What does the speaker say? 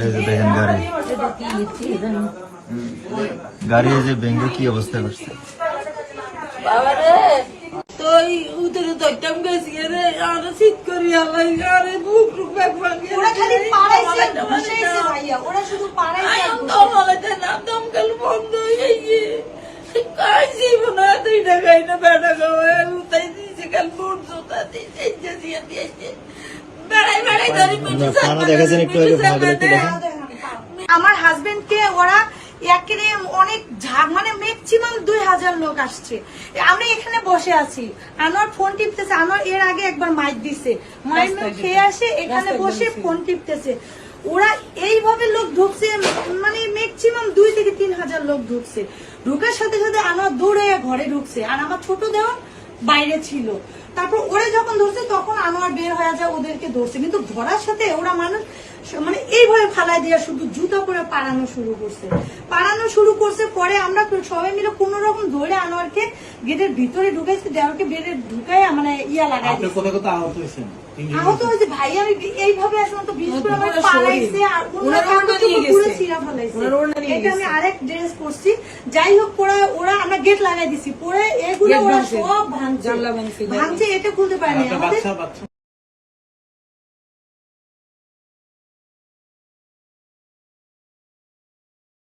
এই যে দেখেন গাড়ি গাড়ি এই যে ভেঙে কি অবস্থা করছে বাবারে তো উতরে তো একদম গেছি রে আর শীত করি আলাই আরে বুক টুক ব্যাগ ভাঙে ওরা খালি পাড়াইছে বসাইছে ভাইয়া ওরা শুধু পাড়াইছে আর তো বলে না দম কাল বন্ধ হয়ে গিয়ে কাই জীবন তুই ঢাকাই না বেড়া গাওয়া উতাই দিছে কাল বুট জুতা দিছে দিয়ে দিয়েছে বেড়াই বেড়াই ধরি পানা দেখাছেন একটু আগে ভাগলে একটু দেখেন আমার হাজবেন্ডকে ওরা একেবারে অনেক মানে ম্যাক্সিমাম 2000 লোক আসছে। আমরা এখানে বসে আছি, আনোয়ার ফোন টিপতেছে। আনোয়ার এর আগে একবার মাইক দিছে, মাইক খেয়ে আসে এখানে বসে ফোন টিপতেছে। ওরা এইভাবে লোক ঢুকছে, মানে ম্যাক্সিমাম 2 থেকে 3000 লোক ঢুকছে। ঢুকার সাথে সাথে আনোয়ার দৌড়ে ঘরে ঢুকছে, আর আমার ছোট দেওয়ার বাইরে ছিল। তারপর ওরা যখন ধরছে তখন আনোয়ার বের হয়ে যায়, ওদেরকে ধরছে। কিন্তু ধরার সাথে ওরা মানুষ মানে এইভাবে ফালাই দিয়ে শুধু জুতো করে পাড়ানো শুরু করছে। পরে আমরা সবাই মিলে কোন রকম ধরে আনোয়ারকে গেটের ভিতরে ঢুকাইছি, দেওয়ারকে বেড়ে ঢুকাই মানে ইয়া লাগাই আহত হয়েছে। ভাই আমি এইভাবে আসলে তো বিশেষ করে আমার পালাইছে, আর পুরো ছিঁড়া ফেলাইছে। এটা আমি আরেক ড্রেস করছি। যাই হোক ওরা আমরা গেট লাগাই দিছি, পরে এগুলো ওরা সব ভাঙছে, এটা খুলতে পারেনি।